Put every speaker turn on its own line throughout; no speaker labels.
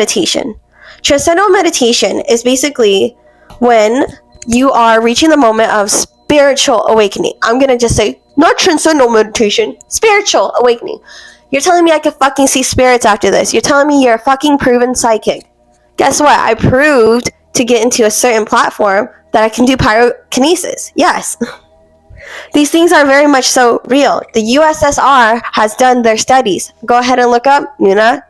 meditation. Transcendental meditation is basically when you are reaching the moment of spiritual awakening. I'm going to just say, not transcendental meditation, spiritual awakening. You're telling me I can fucking see spirits after this. You're telling me you're a fucking proven psychic. Guess what? I proved to get into a certain platform that I can do pyrokinesis. Yes. These things are very much so real. The USSR has done their studies. Go ahead and look up Nuna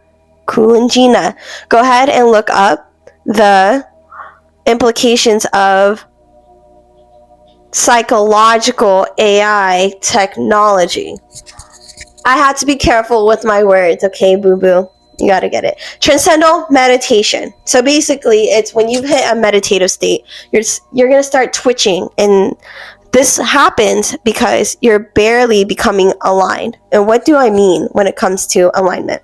Kulingina. Go ahead and look up the implications of psychological AI technology. I had to be careful with my words, okay, boo-boo? You gotta get it. Transcendental meditation. So basically, it's when you hit a meditative state, you're gonna start twitching, and this happens because you're barely becoming aligned. And what do I mean when it comes to alignment?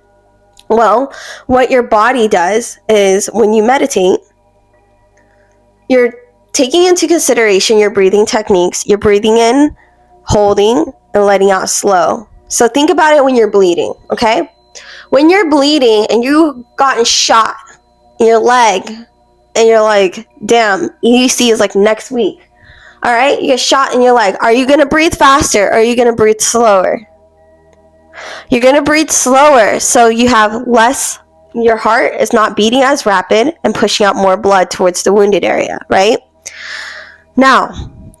Well, what your body does is when you meditate, you're taking into consideration your breathing techniques. You're breathing in, holding, and letting out slow. So think about it when you're bleeding, okay? When you're bleeding and you've gotten shot in your leg and you're like, damn, EDC is like next week. All right, you get shot in your leg. Are you going to breathe faster or are you going to breathe slower? You're going to breathe slower so you have less, your heart is not beating as rapid and pushing out more blood towards the wounded area, right? Now,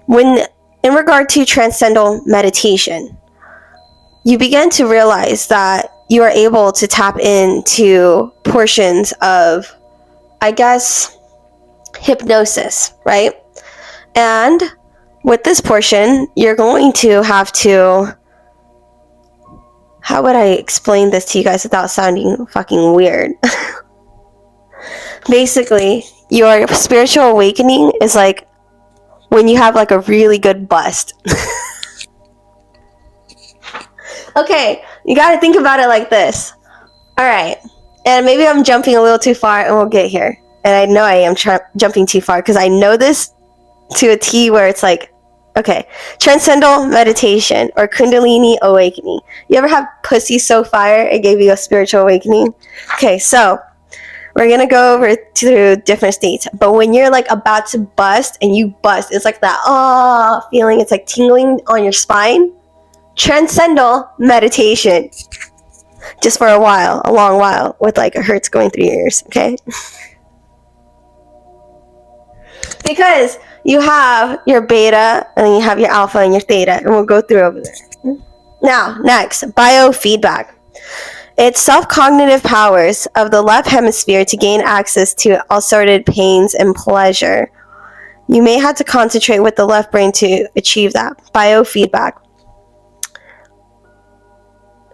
when in regard to transcendental meditation, you begin to realize that you are able to tap into portions of, I guess, hypnosis, right? And with this portion, you're going to have to, how would I explain this to you guys without sounding fucking weird? Basically, your spiritual awakening is like when you have like a really good bust. Okay, you gotta think about it like this. Alright, and maybe I'm jumping a little too far and we'll get here. And I know I am jumping too far because I know this to a T where it's like, okay, transcendental meditation or kundalini awakening. You ever have pussy so fire it gave you a spiritual awakening? Okay, so we're gonna go over to different states. But when you're like about to bust and you bust, it's like that feeling. It's like tingling on your spine. Transcendental meditation. Just for a while, a long while, with like a hurts going through your ears, okay? Because you have your beta, and then you have your alpha and your theta, and we'll go through over there. Now, next, biofeedback. It's self-cognitive powers of the left hemisphere to gain access to assorted pains and pleasure. You may have to concentrate with the left brain to achieve that. Biofeedback.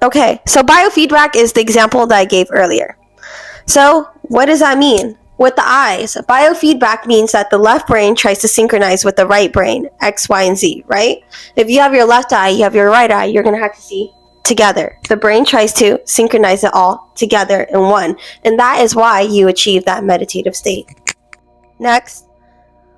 Okay, so biofeedback is the example that I gave earlier. So, what does that mean? With the eyes, biofeedback means that the left brain tries to synchronize with the right brain, X, Y, and Z, right? If you have your left eye, you have your right eye, you're going to have to see together. The brain tries to synchronize it all together in one, and that is why you achieve that meditative state. Next,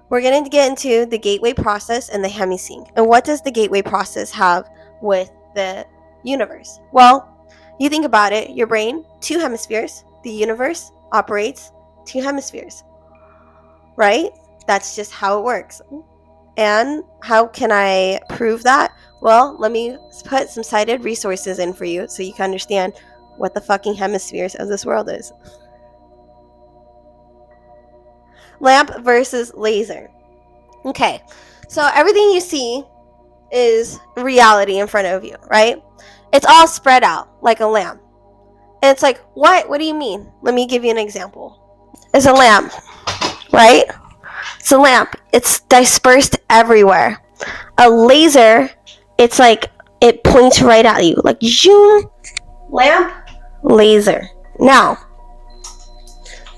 we're going to get into the gateway process and the hemisync. And what does the gateway process have with the universe? Well, you think about it, your brain, 2 hemispheres, the universe operates 2 hemispheres, right? That's just how it works. And how can I prove that? Well, let me put some cited resources in for you so you can understand what the fucking hemispheres of this world is. Lamp versus laser. Okay, so everything you see is reality in front of you, right? It's all spread out like a lamp. And it's like, what? What do you mean? Let me give you an example. It's a lamp, right? It's a lamp. It's dispersed everywhere. A laser, it's like it points right at you. Like, zoom, lamp, laser. Now,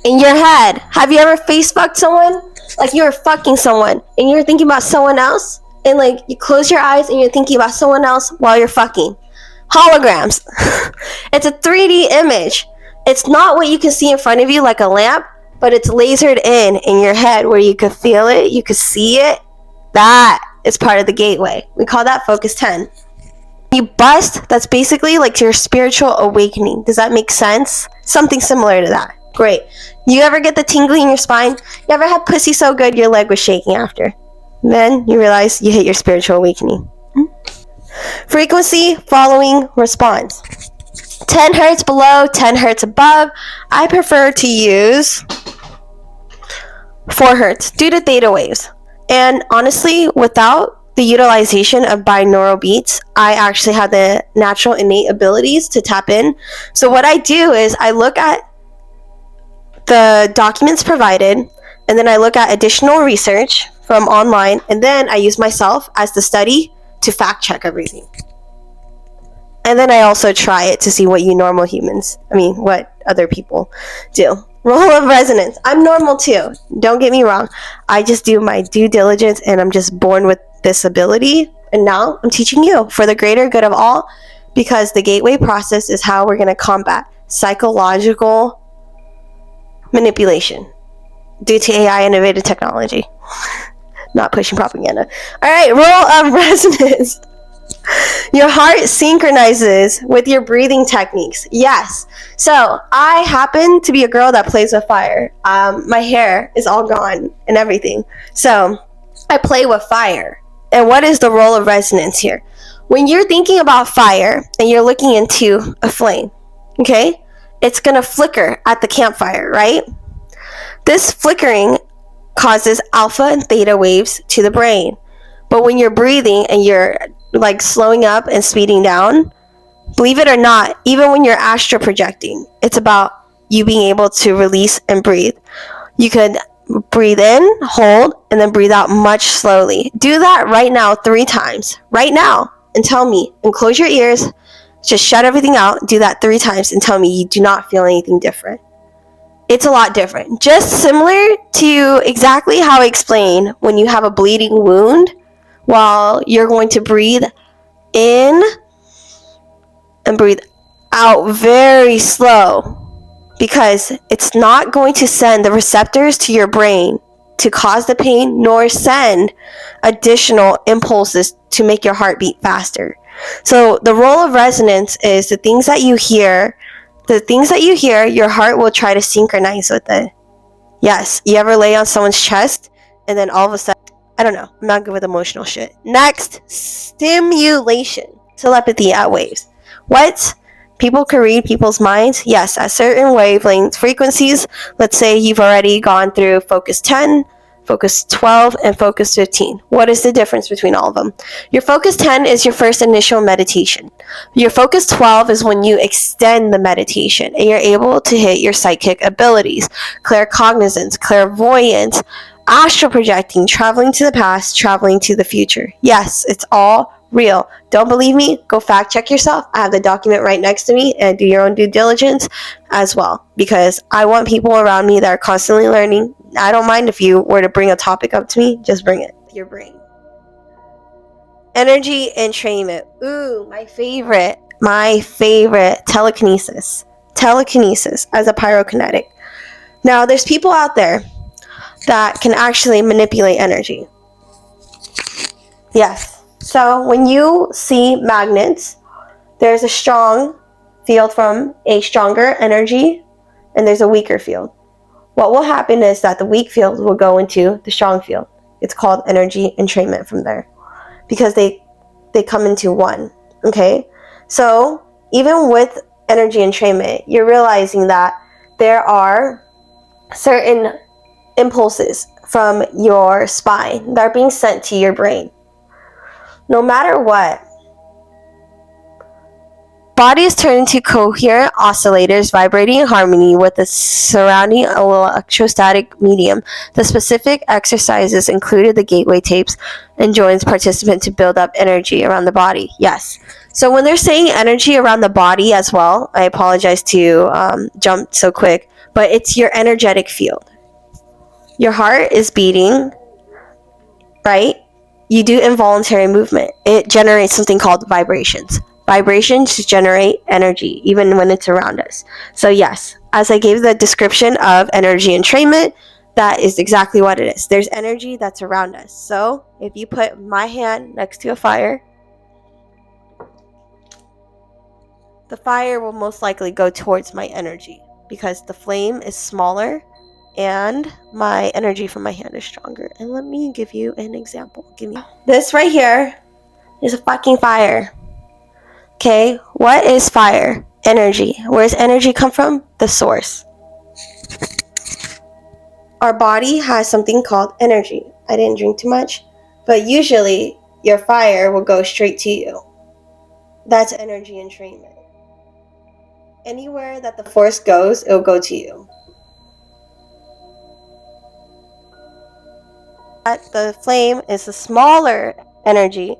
in your head, have you ever face fucked someone? Like you were fucking someone and you're thinking about someone else? And like you close your eyes and you're thinking about someone else while you're fucking. Holograms. It's a 3D image. It's not what you can see in front of you like a lamp, but it's lasered in your head where you could feel it, you could see it. That is part of the gateway. We call that focus 10. You bust, that's basically like your spiritual awakening. Does that make sense? Something similar to that. Great. You ever get the tingling in your spine? You ever had pussy so good your leg was shaking after? Then you realize you hit your spiritual awakening. Frequency following response. 10 hertz below, 10 hertz above. I prefer to use 4 hertz due to theta waves. And honestly, without the utilization of binaural beats, I actually have the natural innate abilities to tap in. So what I do is I look at the documents provided, and then I look at additional research from online, and then I use myself as the study to fact check everything. And then I also try it to see what what other people do. Role of resonance. I'm normal too. Don't get me wrong. I just do my due diligence, and I'm just born with this ability. And now I'm teaching you for the greater good of all, because the gateway process is how we're going to combat psychological manipulation due to AI innovative technology. Not pushing propaganda. All right, role of resonance. Your heart synchronizes with your breathing techniques. Yes. So I happen to be a girl that plays with fire. My hair is all gone and everything. So I play with fire. And what is the role of resonance here? When you're thinking about fire and you're looking into a flame, okay, it's going to flicker at the campfire, right? This flickering causes alpha and theta waves to the brain. But when you're breathing and you're like slowing up and speeding down, believe it or not, even when you're astral projecting, it's about you being able to release and breathe. You could breathe in, hold, and then breathe out much slowly. Do that right now 3 times. Right now. And tell me. And close your ears. Just shut everything out. Do that 3 times and tell me you do not feel anything different. It's a lot different. Just similar to exactly how I explained when you have a bleeding wound, while you're going to breathe in and breathe out very slow, because it's not going to send the receptors to your brain to cause the pain, nor send additional impulses to make your heart beat faster. So the role of resonance is the things that you hear, your heart will try to synchronize with it. Yes, you ever lay on someone's chest and then all of a sudden, I don't know, I'm not good with emotional shit. Next, stimulation. Telepathy at waves. What? People can read people's minds? Yes, at certain wavelength frequencies. Let's say you've already gone through focus 10, focus 12, and focus 15. What is the difference between all of them? Your focus 10 is your first initial meditation. Your focus 12 is when you extend the meditation and you're able to hit your psychic abilities, claircognizance, clairvoyance, astral projecting, traveling to the past, traveling to the future. Yes, it's all real. Don't believe me? Go fact check yourself. I have the document right next to me, and do your own due diligence as well, because I want people around me that are constantly learning. I don't mind if you were to bring a topic up to me, just bring it. Your brain. Energy entrainment. Ooh, my favorite, telekinesis. Telekinesis as a pyrokinetic. Now, there's people out there that can actually manipulate energy. Yes. So when you see magnets, there's a strong field from a stronger energy, and there's a weaker field. What will happen is that the weak field will go into the strong field. It's called energy entrainment from there, because they come into one. Okay? So even with energy entrainment, you're realizing that there are certain impulses from your spine that are being sent to your brain. No matter what, body is turned into coherent oscillators vibrating in harmony with the surrounding electrostatic medium. The specific exercises included the gateway tapes and joins participant to build up energy around the body. Yes. So when they're saying energy around the body as well, I apologize to jump so quick, but it's your energetic field. Your heart is beating, right? You do involuntary movement. It generates something called vibrations. Vibrations generate energy, even when it's around us. So yes, as I gave the description of energy entrainment, that is exactly what it is. There's energy that's around us. So if you put my hand next to a fire, the fire will most likely go towards my energy. because the flame is smaller and my energy from my hand is stronger. And let me give you an example. This right here is a fucking fire. Okay, what is fire? Energy. Where does energy come from? The source. Our body has something called energy. I didn't drink too much, but usually your fire will go straight to you. That's energy entrainment. Anywhere that the force goes, it'll go to you. The flame is a smaller energy.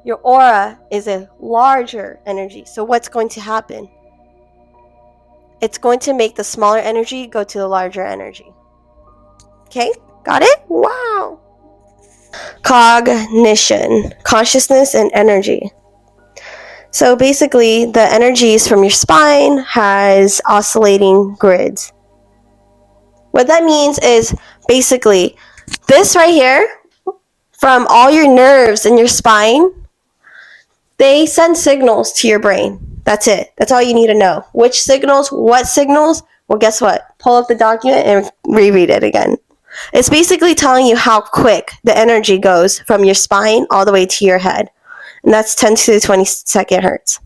Your aura is a larger energy. So what's going to happen? It's going to make the smaller energy go to the larger energy. Okay, got it? Wow. Cognition, consciousness and energy. So basically, the energies from your spine has oscillating grids. What that means is basically this right here, from all your nerves in your spine, they send signals to your brain. That's it. That's all you need to know. Which signals, what signals? Well, guess what? Pull up the document and reread it again. It's basically telling you how quick the energy goes from your spine all the way to your head. And that's 10 to the 22nd hertz.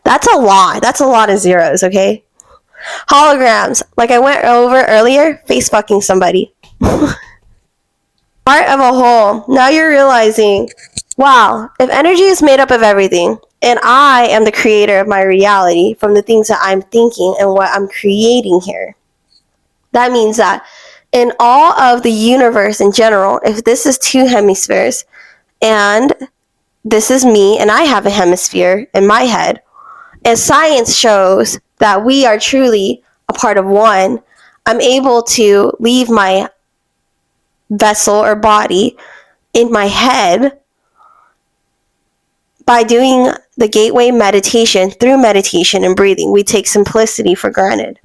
That's a lot. That's a lot of zeros, okay? Holograms. Like I went over earlier, face fucking somebody. Part of a whole. Now you're realizing, wow, if energy is made up of everything, and I am the creator of my reality from the things that I'm thinking and what I'm creating here, that means that in all of the universe in general, if this is two hemispheres, and this is me, and I have a hemisphere in my head, and science shows that we are truly a part of one, I'm able to leave my vessel or body in my head by doing the gateway meditation. Through meditation and breathing, we take simplicity for granted.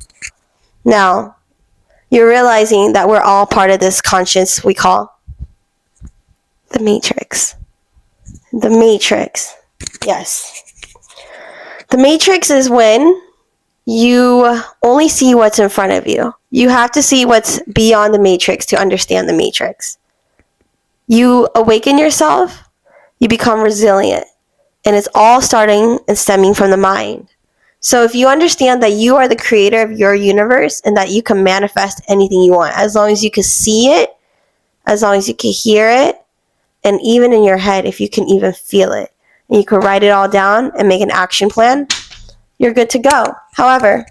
Now, you're realizing that we're all part of this conscience we call the matrix. The matrix. Yes. The matrix is when you only see what's in front of you. You have to see what's beyond the matrix to understand the matrix. You awaken yourself, you become resilient, and it's all starting and stemming from the mind. So if you understand that you are the creator of your universe and that you can manifest anything you want, as long as you can see it, as long as you can hear it, and even in your head, if you can even feel it, and you can write it all down and make an action plan, you're good to go. However,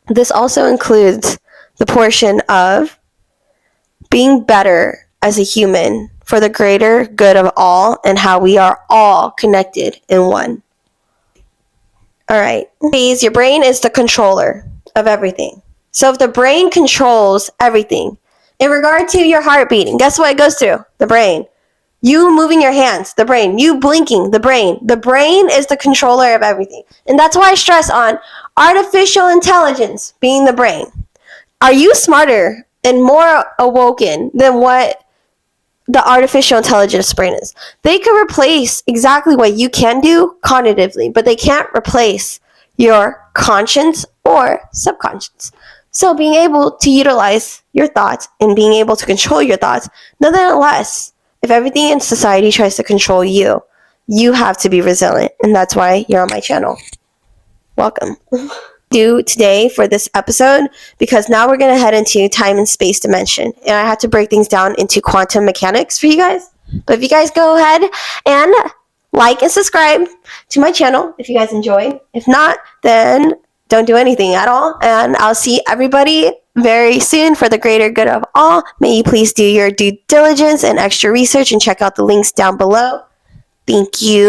this also includes the portion of being better as a human for the greater good of all and how we are all connected in one. All right. Your brain is the controller of everything. So if the brain controls everything, in regard to your heart beating, guess what it goes through? The brain. You moving your hands, the brain. You blinking, the brain. The brain is the controller of everything. And that's why I stress on artificial intelligence being the brain. Are you smarter and more awoken than what the artificial intelligence brain is? They can replace exactly what you can do cognitively, but they can't replace your conscience or subconscious. So being able to utilize your thoughts and being able to control your thoughts, nonetheless, if everything in society tries to control you, you have to be resilient. And that's why you're on my channel. Welcome. Do today for this episode, because now we're going to head into time and space dimension, and I have to break things down into quantum mechanics for you guys. But if you guys go ahead and like and subscribe to my channel if you guys enjoy. If not, then don't do anything at all, and I'll see everybody very soon for the greater good of all. May you please do your due diligence and extra research and check out the links down below. Thank you.